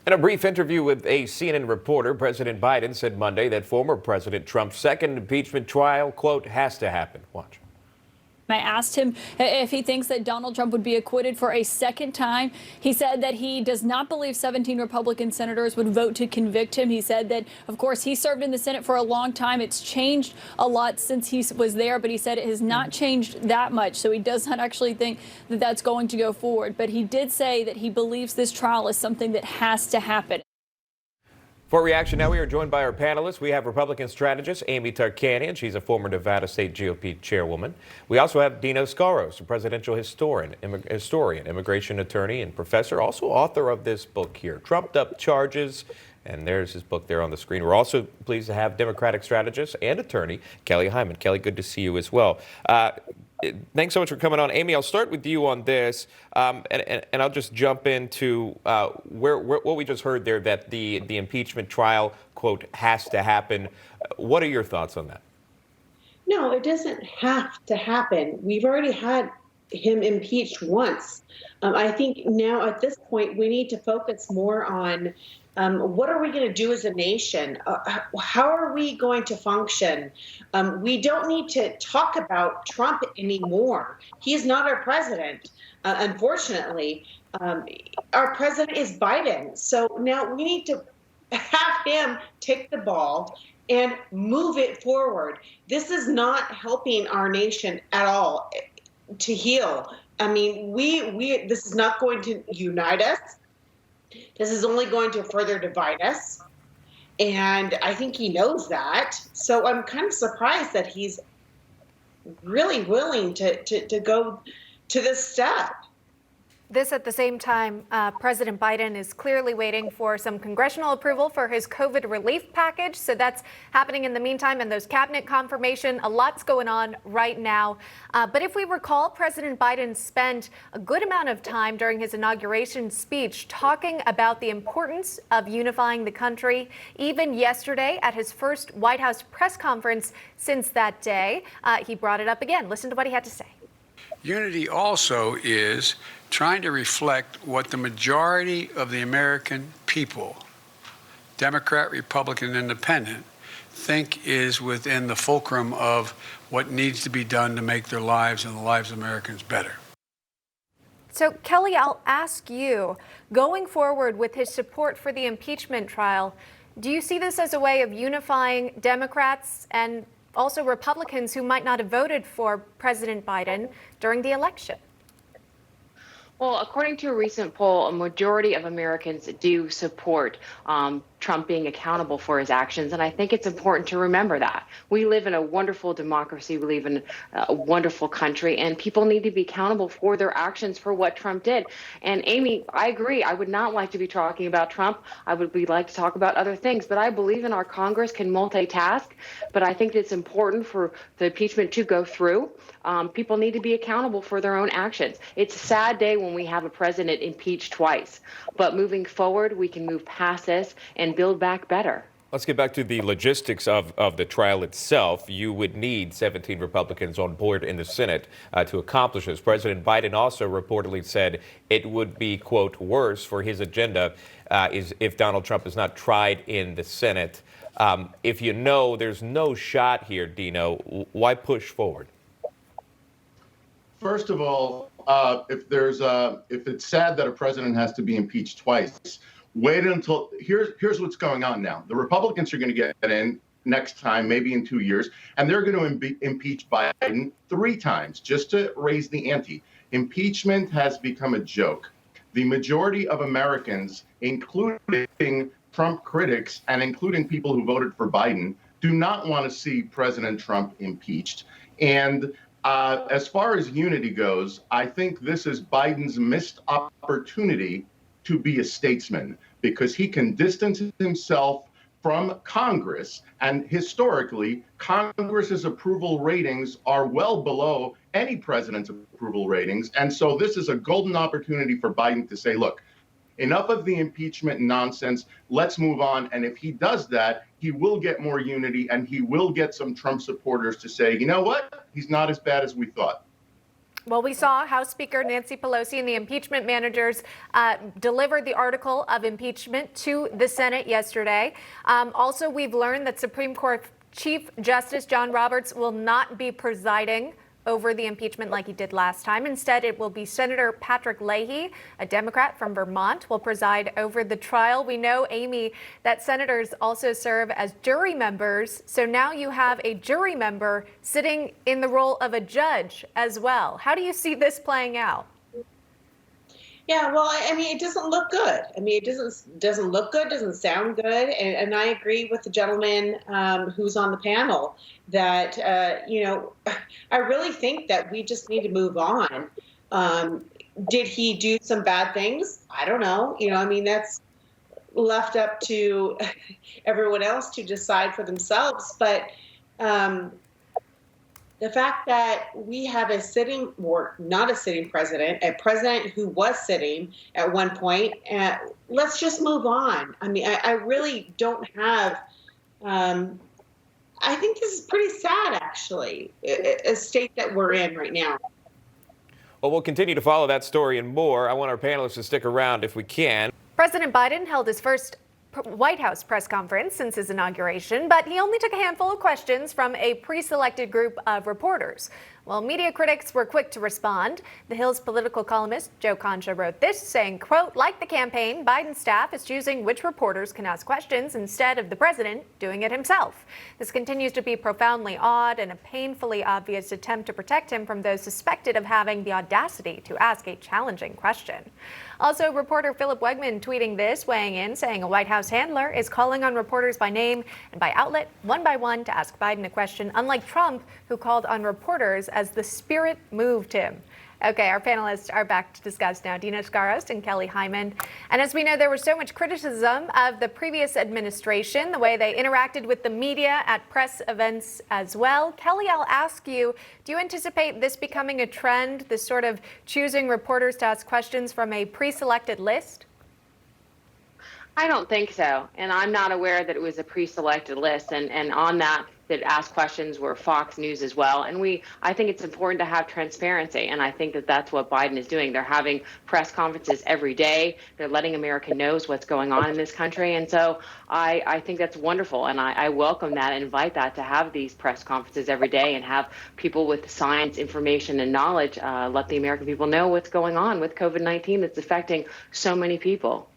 In a brief interview with a CNN reporter, President Biden said Monday that former President Trump's second impeachment trial, quote, has to happen. Watch. I asked him if he thinks that Donald Trump would be acquitted for a second time. He said that he does not believe 17 Republican senators would vote to convict him. He said that, of course, he served in the Senate for a long time. It's changed a lot since he was there, but he said it has not changed that much. So he does not actually think that that's going to go forward. But he did say that he believes this trial is something that has to happen. For reaction now, we are joined by our panelists. We have Republican strategist Amy Tarkanian. She's a former Nevada State GOP chairwoman. We also have Dino Skaros, a presidential historian, immigration attorney, and professor, also author of this book here, Trumped Up Charges. And there's his book there on the screen. We're also pleased to have Democratic strategist and attorney Kelly Hyman. Kelly, good to see you as well. Thanks so much for coming on. Amy, I'll start with you on this, and I'll just jump into what we just heard there, that the impeachment trial, quote, has to happen. What are your thoughts on that? No, it doesn't have to happen. We've already had him impeached once. I think now at this point we need to focus more on what are we going to do as a nation? How are we going to function? We don't need to talk about Trump anymore. He is not our president, unfortunately. Our president is Biden. So now we need to have him take the ball and move it forward. This is not helping our nation at all to heal. I mean, this is not going to unite us. This is only going to further divide us. And I think he knows that. So I'm kind of surprised that he's really willing to go to this step. This at the same time, President Biden is clearly waiting for some congressional approval for his COVID relief package. So that's happening in the meantime, and those cabinet confirmation, a lot's going on right now. But if we recall, President Biden spent a good amount of time during his inauguration speech talking about the importance of unifying the country. Even yesterday at his first White House press conference since that day, he brought it up again. Listen to what he had to say. Unity also is trying to reflect what the majority of the American people, Democrat, Republican, Independent, think is within the fulcrum of what needs to be done to make their lives and the lives of Americans better. So, Kelly, I'll ask you, going forward with his support for the impeachment trial, do you see this as a way of unifying Democrats and also Republicans who might not have voted for President Biden during the election? Well, according to a recent poll, a majority of Americans do support Trump being accountable for his actions. And I think it's important to remember that. We live in a wonderful democracy. We live in a wonderful country, and people need to be accountable for their actions for what Trump did. And Amy, I agree. I would not like to be talking about Trump. I would like to talk about other things. But I believe in our Congress can multitask. But I think it's important for the impeachment to go through. People need to be accountable for their own actions. It's a sad day when we have a president impeached twice. But moving forward, we can move past this and build back better. Let's get back to the logistics of the trial itself. You would need 17 Republicans on board in the Senate to accomplish this. President Biden also reportedly said it would be, quote, worse for his agenda is if Donald Trump is not tried in the Senate. If you know there's no shot here, Dino, why push forward? First of all, if it's sad that a president has to be impeached twice, wait until here's what's going on now. The Republicans are going to get in next time, maybe in 2 years, and they're going to impeach Biden 3 times just to raise the ante. Impeachment has become a joke. The majority of Americans, including Trump critics and including people who voted for Biden, do not want to see President Trump impeached. And as far as unity goes, I think this is Biden's missed opportunity to be a statesman, because he can distance himself from Congress. And historically, Congress's approval ratings are well below any president's approval ratings. And so this is a golden opportunity for Biden to say, look, enough of the impeachment nonsense. Let's move on. And if he does that, he will get more unity, and he will get some Trump supporters to say, you know what? He's not as bad as we thought. Well, we saw House Speaker Nancy Pelosi and the impeachment managers deliver the article of impeachment to the Senate yesterday. Also, we've learned that Supreme Court Chief Justice John Roberts will not be presiding over the impeachment like he did last time. Instead, it will be Senator Patrick Leahy, a Democrat from Vermont, will preside over the trial. We know, Amy, that senators also serve as jury members. So now you have a jury member sitting in the role of a judge as well. How do you see this playing out? Yeah, well, I mean, it doesn't look good. I mean, it doesn't look good, doesn't sound good, and I agree with the gentleman who's on the panel that I really think that we just need to move on. Did he do some bad things? I don't know. I mean, that's left up to everyone else to decide for themselves. But the fact that we have not a sitting president, a president who was sitting at one point, let's just move on. I mean, I really don't have, I think this is pretty sad, actually, a state that we're in right now. Well, we'll continue to follow that story and more. I want our panelists to stick around if we can. President Biden held his first White House press conference since his inauguration, but he only took a handful of questions from a pre-selected group of reporters. Well, media critics were quick to respond. The Hill's political columnist Joe Concha wrote this, saying, quote, "Like the campaign, Biden's staff is choosing which reporters can ask questions instead of the president doing it himself. This continues to be profoundly odd and a painfully obvious attempt to protect him from those suspected of having the audacity to ask a challenging question." Also, reporter Philip Wegman tweeting this, weighing in, saying a White House handler is calling on reporters by name and by outlet, one by one, to ask Biden a question, unlike Trump, who called on reporters as the spirit moved him. Okay, our panelists are back to discuss now. Dina Skaros and Kelly Hyman. And as we know, there was so much criticism of the previous administration, the way they interacted with the media at press events as well. Kelly, I'll ask you, do you anticipate this becoming a trend, this sort of choosing reporters to ask questions from a pre-selected list? I don't think so. And I'm not aware that it was a pre-selected list. And on that asked questions were Fox News as well. And I think it's important to have transparency. And I think that that's what Biden is doing. They're having press conferences every day. They're letting America know what's going on in this country. And so I think that's wonderful. And I welcome that and invite that to have these press conferences every day and have people with science, information, and knowledge let the American people know what's going on with COVID-19 that's affecting so many people.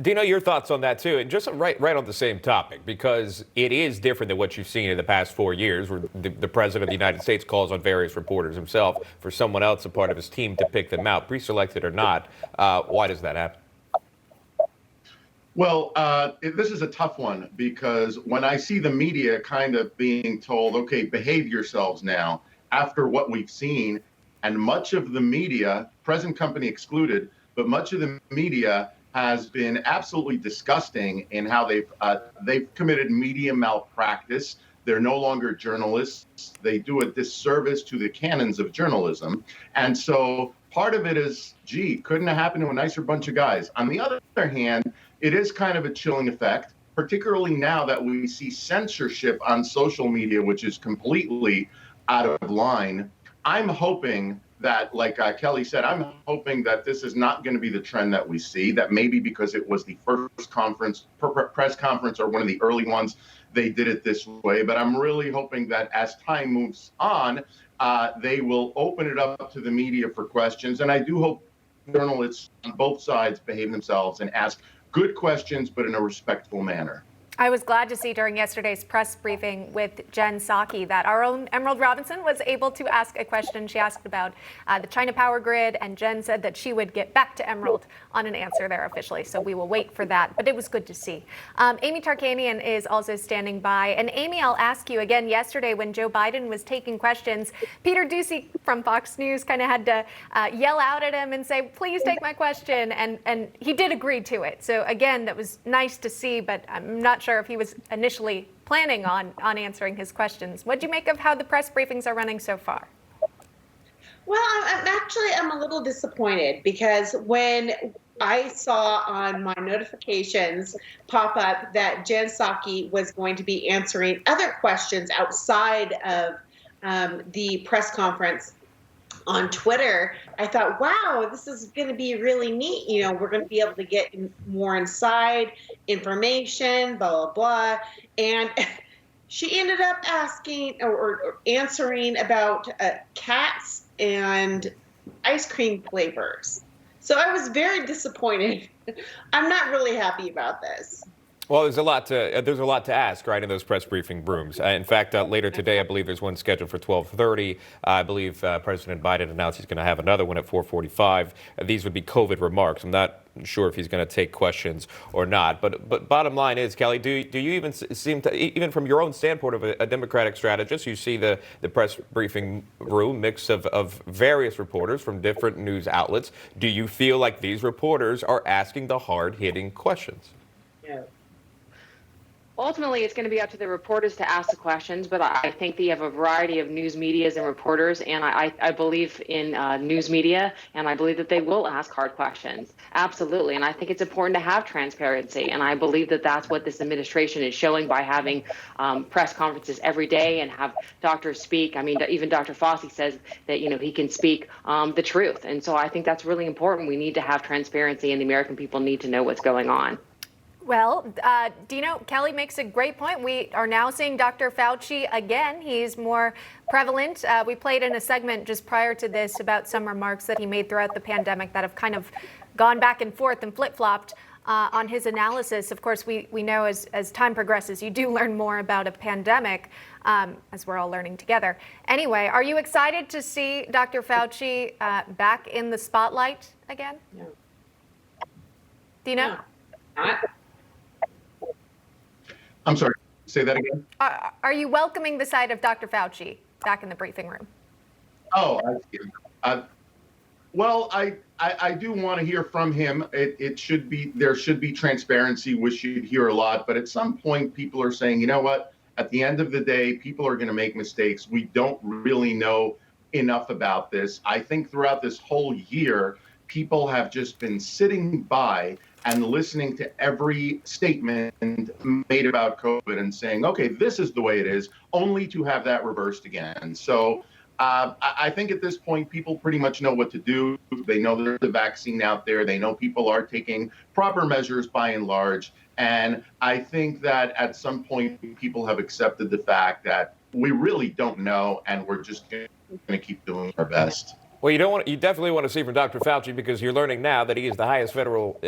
Dino, your thoughts on that too, and just right on the same topic, because it is different than what you've seen in the past 4 years, where the president of the United States calls on various reporters himself for someone else, a part of his team, to pick them out, pre-selected or not. Why does that happen? Well, this is a tough one, because when I see the media kind of being told, okay, behave yourselves now, after what we've seen, and much of the media, present company excluded, but much of the media has been absolutely disgusting in how they've committed media malpractice. They're no longer journalists. They do a disservice to the canons of journalism. And so part of it is, gee, couldn't have happened to a nicer bunch of guys. On the other hand, it is kind of a chilling effect, particularly now that we see censorship on social media, which is completely out of line. I'm hoping that, like Kelly said, I'm hoping that this is not going to be the trend that we see, that maybe because it was the first press conference or one of the early ones, they did it this way. But I'm really hoping that as time moves on, they will open it up to the media for questions. And I do hope journalists on both sides behave themselves and ask good questions, but in a respectful manner. I was glad to see during yesterday's press briefing with Jen Psaki that our own Emerald Robinson was able to ask a question. She asked about the China power grid, and Jen said that she would get back to Emerald on an answer there officially. So we will wait for that, but it was good to see. Amy Tarkanian is also standing by. And Amy, I'll ask you again, yesterday when Joe Biden was taking questions, Peter Doocy from Fox News kind of had to yell out at him and say, please take my question. And he did agree to it. So again, that was nice to see, but I'm not sure if he was initially planning on answering his questions. What do you make of how the press briefings are running so far? Well, I'm a little disappointed, because when I saw on my notifications pop up that Jen Psaki was going to be answering other questions outside of the press conference, on Twitter, I thought, wow, this is going to be really neat. We're going to be able to get more inside information, blah, blah, blah. And she ended up asking or answering about cats and ice cream flavors. So I was very disappointed. I'm not really happy about this. Well, there's a lot to ask, right, in those press briefing rooms. In fact, later today, I believe there's one scheduled for 12:30. I believe President Biden announced he's going to have another one at 4:45. These would be COVID remarks. I'm not sure if he's going to take questions or not. But bottom line is, Kelly, do you even seem to, even from your own standpoint of a Democratic strategist, you see the press briefing room mix of various reporters from different news outlets. Do you feel like these reporters are asking the hard-hitting questions? Yeah. Ultimately, it's going to be up to the reporters to ask the questions, but I think that you have a variety of news medias and reporters, and I believe in news media, and I believe that they will ask hard questions. Absolutely. And I think it's important to have transparency, and I believe that that's what this administration is showing by having press conferences every day and have doctors speak. I mean, even Dr. Fauci says that, he can speak the truth. And so I think that's really important. We need to have transparency, and the American people need to know what's going on. Well, Dino, Kelly makes a great point. We are now seeing Dr. Fauci again. He's more prevalent. We played in a segment just prior to this about some remarks that he made throughout the pandemic that have kind of gone back and forth and flip-flopped on his analysis. Of course, we know as time progresses, you do learn more about a pandemic, as we're all learning together. Anyway, are you excited to see Dr. Fauci back in the spotlight again? No. Dino? No. I'm sorry, say that again. Are you welcoming the sight of Dr. Fauci back in the briefing room? Oh, I see. Well, I do want to hear from him. There should be transparency, which you'd hear a lot. But at some point, people are saying, you know what? At the end of the day, people are going to make mistakes. We don't really know enough about this. I think throughout this whole year, people have just been sitting by and listening to every statement made about COVID and saying, okay, this is the way it is, only to have that reversed again. So I think at this point, people pretty much know what to do. They know there's a vaccine out there. They know people are taking proper measures by and large. And I think that at some point, people have accepted the fact that we really don't know, and we're just going to keep doing our best. Well, you definitely want to see from Dr. Fauci, because you're learning now that he is the highest federal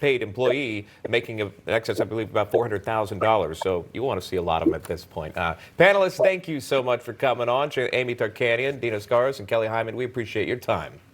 paid employee, making in excess, I believe, about $400,000. So you want to see a lot of him at this point. Panelists, thank you so much for coming on. Amy Tarkanian, Dina Scaros, and Kelly Hyman, we appreciate your time.